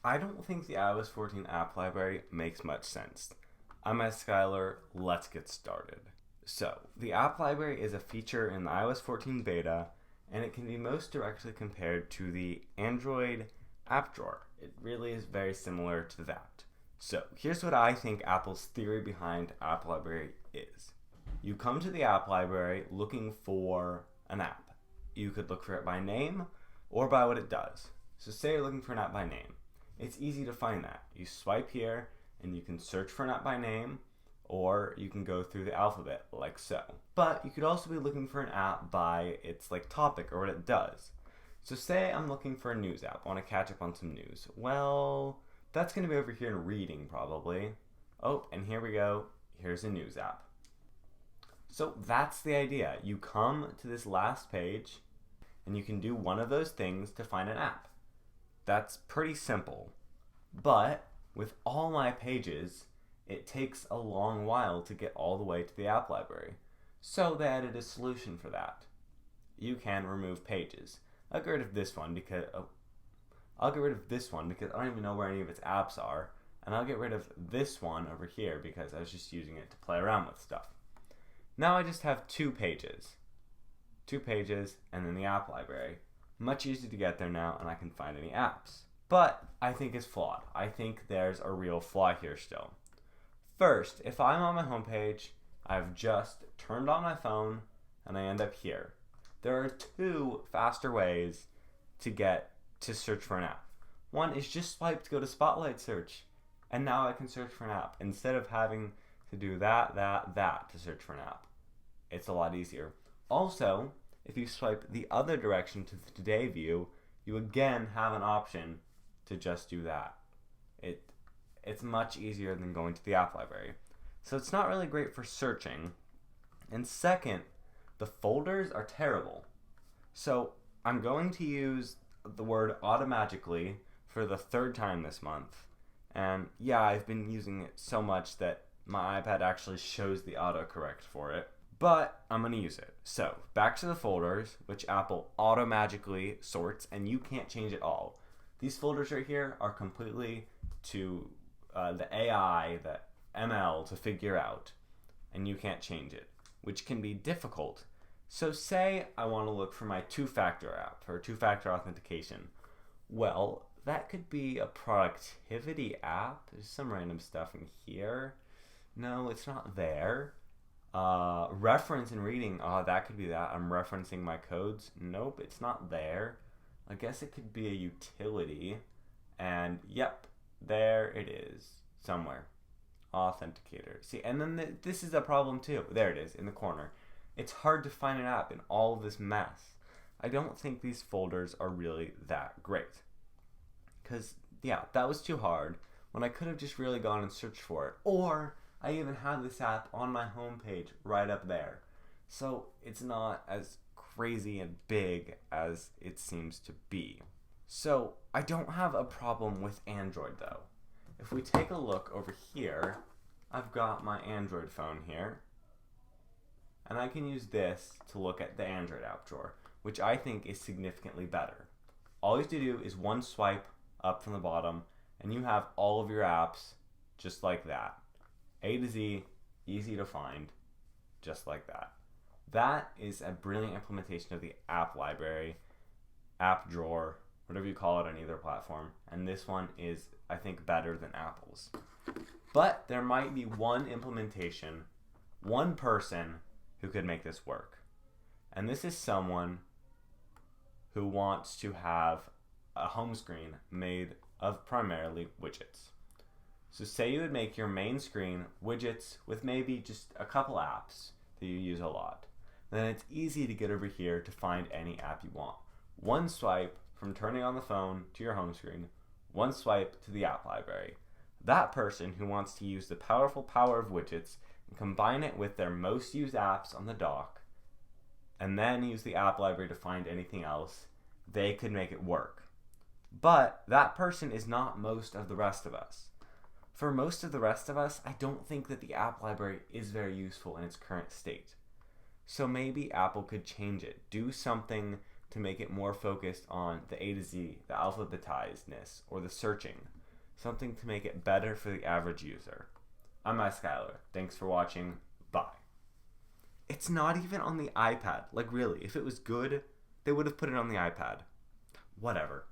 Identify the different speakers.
Speaker 1: I don't think the iOS 14 app library makes much sense. I'm at Skylar, let's get started. So, the app library is a feature in the iOS 14 beta, and it can be most directly compared to the Android app drawer. It really is very similar to that. So, here's what I think Apple's theory behind app library is. You come to the app library looking for an app. You could look for it by name or by what it does. So say you're looking for an app by name. It's easy to find that. You swipe here and you can search for an app by name, or you can go through the alphabet like so. But you could also be looking for an app by its topic or what it does. So say I'm looking for a news app. I want to catch up on some news. Well, that's going to be over here in reading probably. Oh, and here we go. Here's a news app. So that's the idea. You come to this last page and you can do one of those things to find an app. That's pretty simple. But with all my pages, it takes a long while to get all the way to the app library. So they added a solution for that. You can remove pages. I'll get rid of this one because I don't even know where any of its apps are, and I'll get rid of this one over here because I was just using it to play around with stuff. Now I just have two pages and then the app library. Much easier to get there now, and I can find any apps. But I think it's flawed. I think there's a real flaw here still. First, if I'm on my homepage, I've just turned on my phone and I end up here. There are two faster ways to search for an app. One is just swipe to go to Spotlight search, and now I can search for an app instead of having to do that to search for an app. It's a lot easier. Also, if you swipe the other direction to the Today view, you again have an option to just do that. It's much easier than going to the app library. So it's not really great for searching. And second, the folders are terrible. So I'm going to use the word automatically for the third time this month. And yeah, I've been using it so much that my iPad actually shows the autocorrect for it. But I'm going to use it. So back to the folders, which Apple automatically sorts, and you can't change it all. These folders right here are completely to the AI, the ML to figure out, and you can't change it, which can be difficult. So say I want to look for my two-factor app for two-factor authentication. Well, that could be a productivity app. There's some random stuff in here. No, it's not there. Reference and reading. Oh, that could be that. I'm referencing my codes. Nope, it's not there. I guess it could be a utility. And yep, there it is. Somewhere. Authenticator. See, and then this is a problem too. There it is, in the corner. It's hard to find an app in all of this mess. I don't think these folders are really that great. Because, yeah, that was too hard when I could have just really gone and searched for it. Or I even have this app on my homepage right up there. So it's not as crazy and big as it seems to be. So I don't have a problem with Android though. If we take a look over here, I've got my Android phone here. And I can use this to look at the Android app drawer, which I think is significantly better. All you have to do is one swipe up from the bottom, and you have all of your apps just like that. A to Z, easy to find, just like that. That is a brilliant implementation of the app library, app drawer, whatever you call it on either platform. And this one is, I think, better than Apple's. But there might be one implementation, one person who could make this work. And this is someone who wants to have a home screen made of primarily widgets. So say you would make your main screen widgets with maybe just a couple apps that you use a lot. Then it's easy to get over here to find any app you want. One swipe from turning on the phone to your home screen, one swipe to the app library. That person who wants to use the powerful power of widgets and combine it with their most used apps on the dock, and then use the app library to find anything else, they could make it work. But that person is not most of the rest of us. For most of the rest of us, I don't think that the app library is very useful in its current state. So maybe Apple could change it. Do something to make it more focused on the A to Z, the alphabetizedness, or the searching. Something to make it better for the average user. I'm Matt Schuyler. Thanks for watching. Bye. It's not even on the iPad. Like, really, if it was good, they would have put it on the iPad. Whatever.